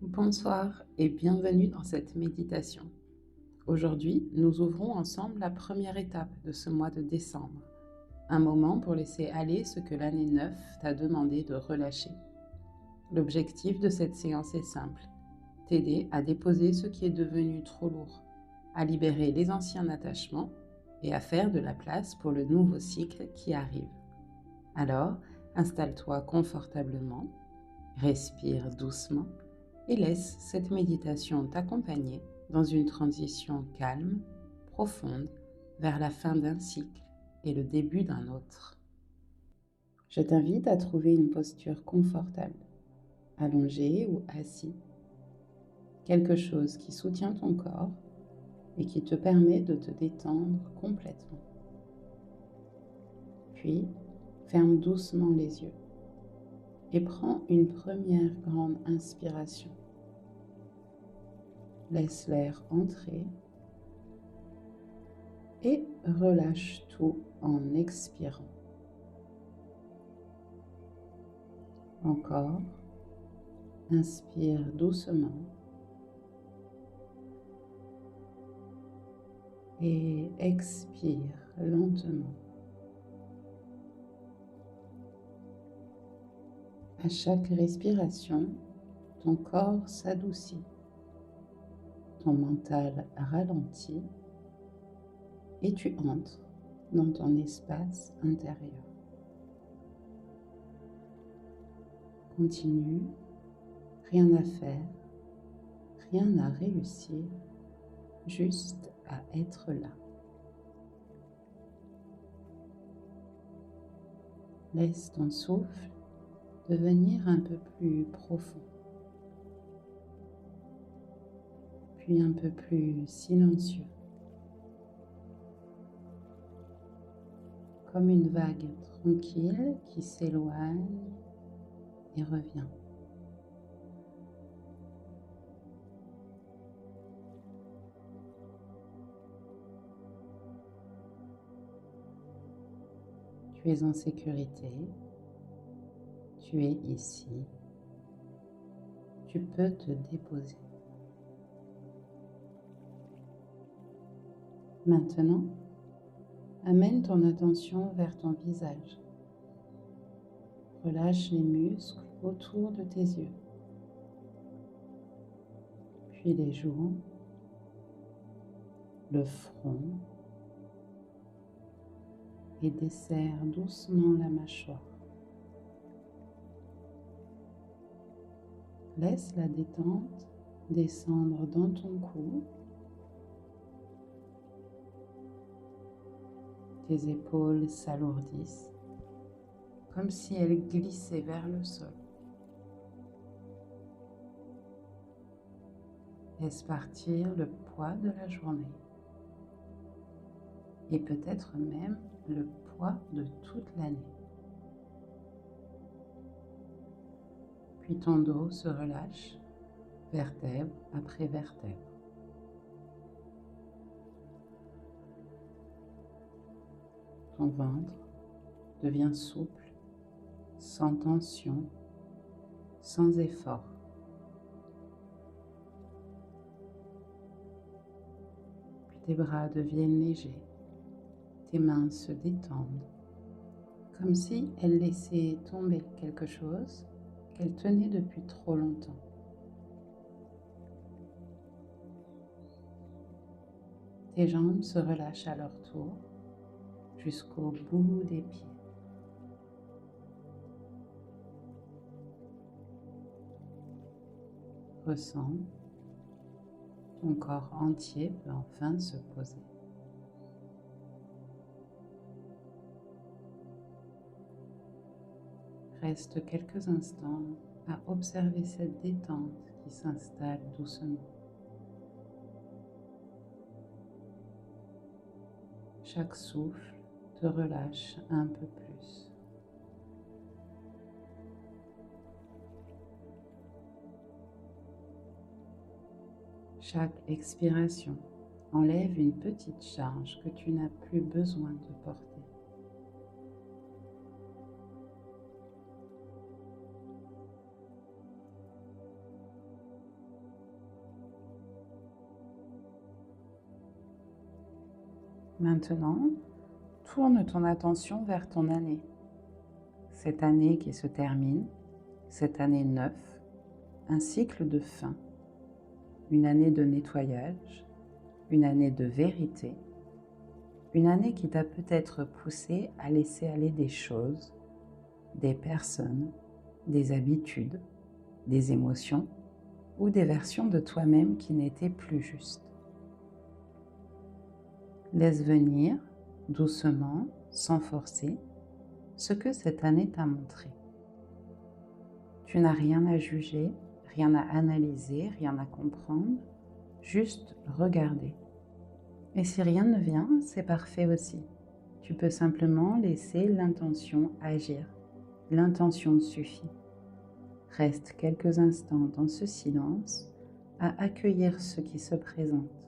Bonsoir et bienvenue dans cette méditation. Aujourd'hui, nous ouvrons ensemble la première étape de ce mois de décembre, un moment pour laisser aller ce que l'année 9 t'a demandé de relâcher. L'objectif de cette séance est simple, t'aider à déposer ce qui est devenu trop lourd, à libérer les anciens attachements et à faire de la place pour le nouveau cycle qui arrive. Alors, installe-toi confortablement, respire doucement et laisse cette méditation t'accompagner dans une transition calme, profonde, vers la fin d'un cycle et le début d'un autre. Je t'invite à trouver une posture confortable, allongé ou assis, quelque chose qui soutient ton corps et qui te permet de te détendre complètement. Puis, ferme doucement les yeux et prends une première grande inspiration. Laisse l'air entrer et relâche tout en expirant. Encore, inspire doucement et expire lentement. À chaque respiration, ton corps s'adoucit, ton mental ralentit et tu entres dans ton espace intérieur. Continue, rien à faire, rien à réussir, juste à être là. Laisse ton souffle devenir un peu plus profond, puis un peu plus silencieux, comme une vague tranquille qui s'éloigne et revient. Tu es en sécurité, tu es ici, tu peux te déposer. Maintenant, amène ton attention vers ton visage. Relâche les muscles autour de tes yeux, puis les joues, le front et desserre doucement la mâchoire. Laisse la détente descendre dans ton cou. Tes épaules s'alourdissent, comme si elles glissaient vers le sol. Laisse partir le poids de la journée et peut-être même le poids de toute l'année. Puis ton dos se relâche, vertèbre après vertèbre. Ton ventre devient souple, sans tension, sans effort. Puis tes bras deviennent légers, tes mains se détendent, comme si elles laissaient tomber quelque chose qu'elles tenaient depuis trop longtemps. Tes jambes se relâchent à leur tour jusqu'au bout des pieds. Ressens, ton corps entier peut enfin se poser. Reste quelques instants à observer cette détente qui s'installe doucement. Chaque souffle te relâche un peu plus. Chaque expiration enlève une petite charge que tu n'as plus besoin de porter. Maintenant, tourne ton attention vers ton année. Cette année qui se termine, cette année 9, un cycle de fin, une année de nettoyage, une année de vérité, une année qui t'a peut-être poussé à laisser aller des choses, des personnes, des habitudes, des émotions ou des versions de toi-même qui n'étaient plus justes. Laisse venir, doucement, sans forcer, ce que cette année t'a montré. Tu n'as rien à juger, rien à analyser, rien à comprendre, juste regarder. Et si rien ne vient, c'est parfait aussi. Tu peux simplement laisser l'intention agir. L'intention suffit. Reste quelques instants dans ce silence à accueillir ce qui se présente.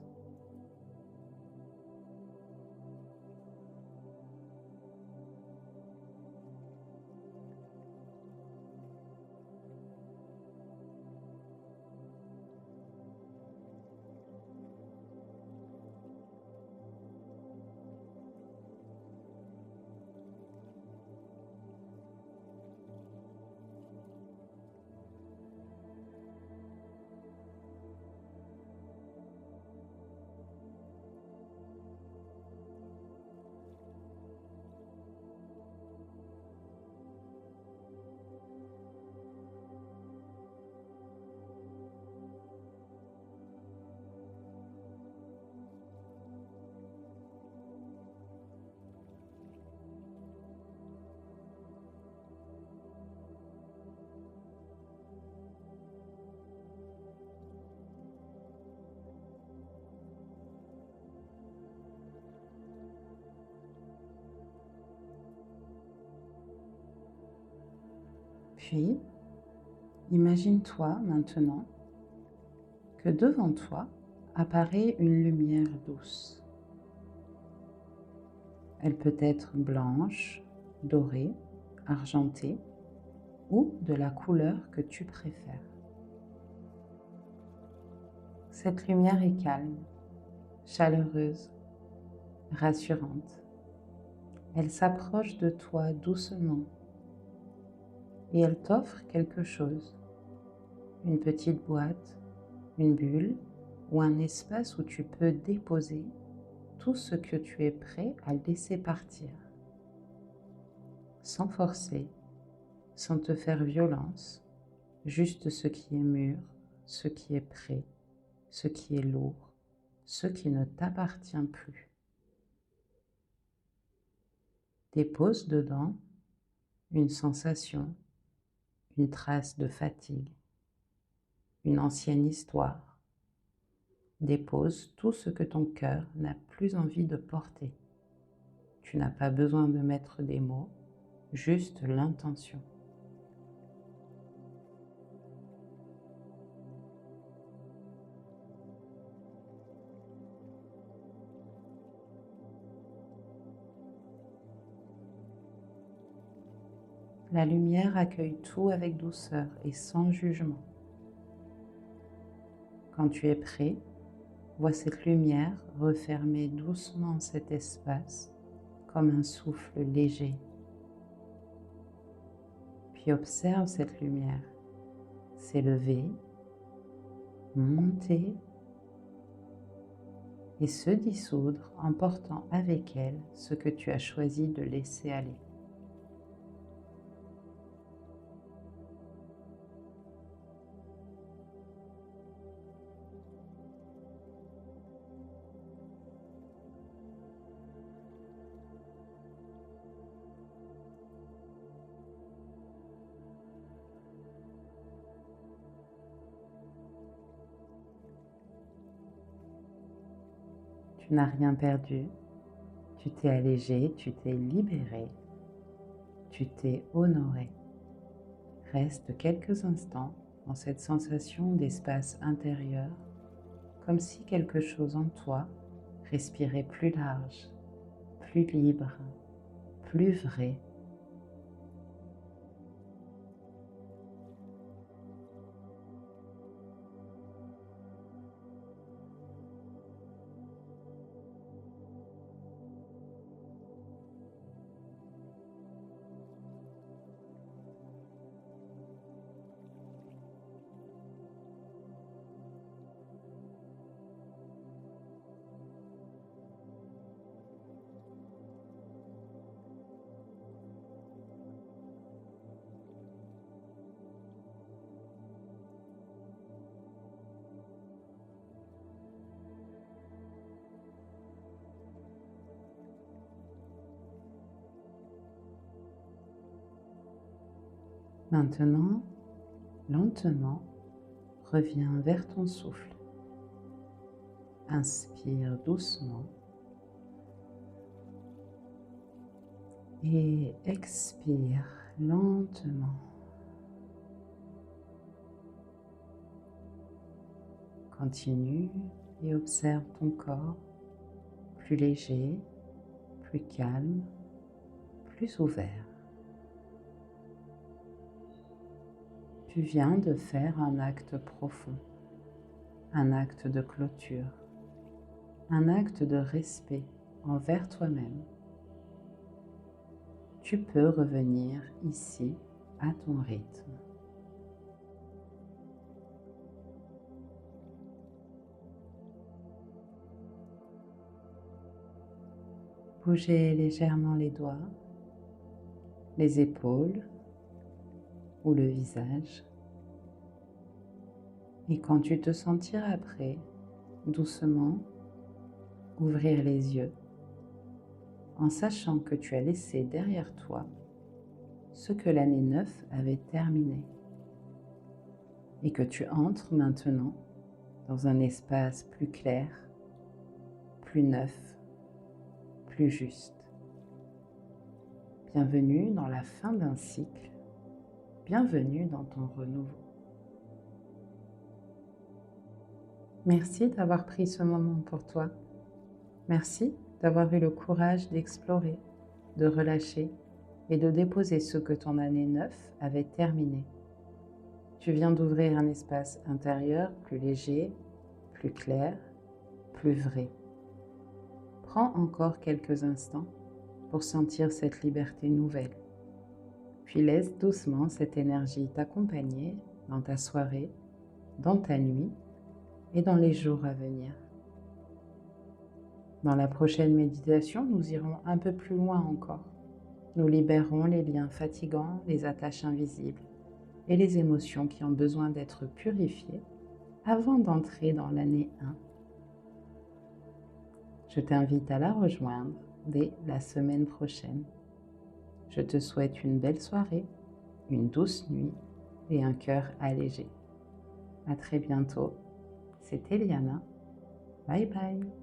Puis, imagine-toi maintenant que devant toi apparaît une lumière douce. Elle peut être blanche, dorée, argentée ou de la couleur que tu préfères. Cette lumière est calme, chaleureuse, rassurante. Elle s'approche de toi doucement et elle t'offre quelque chose, une petite boîte, une bulle ou un espace où tu peux déposer tout ce que tu es prêt à laisser partir, sans forcer, sans te faire violence, juste ce qui est mûr, ce qui est prêt, ce qui est lourd, ce qui ne t'appartient plus. Dépose dedans une sensation, une trace de fatigue, une ancienne histoire. Dépose tout ce que ton cœur n'a plus envie de porter. Tu n'as pas besoin de mettre des mots, juste l'intention. La lumière accueille tout avec douceur et sans jugement. Quand tu es prêt, vois cette lumière refermer doucement cet espace comme un souffle léger. Puis observe cette lumière s'élever, monter et se dissoudre en portant avec elle ce que tu as choisi de laisser aller. Tu n'as rien perdu, tu t'es allégé, tu t'es libéré, tu t'es honoré. Reste quelques instants dans cette sensation d'espace intérieur, comme si quelque chose en toi respirait plus large, plus libre, plus vrai. Maintenant, lentement, reviens vers ton souffle. Inspire doucement et expire lentement. Continue et observe ton corps plus léger, plus calme, plus ouvert. Tu viens de faire un acte profond, un acte de clôture, un acte de respect envers toi-même. Tu peux revenir ici à ton rythme. Bougez légèrement les doigts, les épaules ou le visage. Et quand tu te sentiras prêt, doucement ouvrir les yeux en sachant que tu as laissé derrière toi ce que l'année 9 avait terminé et que tu entres maintenant dans un espace plus clair, plus neuf, plus juste. Bienvenue dans la fin d'un cycle, bienvenue dans ton renouveau. Merci d'avoir pris ce moment pour toi. Merci d'avoir eu le courage d'explorer, de relâcher et de déposer ce que ton année 9 avait terminé. Tu viens d'ouvrir un espace intérieur plus léger, plus clair, plus vrai. Prends encore quelques instants pour sentir cette liberté nouvelle. Puis laisse doucement cette énergie t'accompagner dans ta soirée, dans ta nuit et dans les jours à venir. Dans la prochaine méditation, nous irons un peu plus loin encore. Nous libérons les liens fatigants, les attaches invisibles et les émotions qui ont besoin d'être purifiées avant d'entrer dans l'année 1. Je t'invite à la rejoindre dès la semaine prochaine. Je te souhaite une belle soirée, une douce nuit et un cœur allégé. À très bientôt. C'était Liana. Bye bye.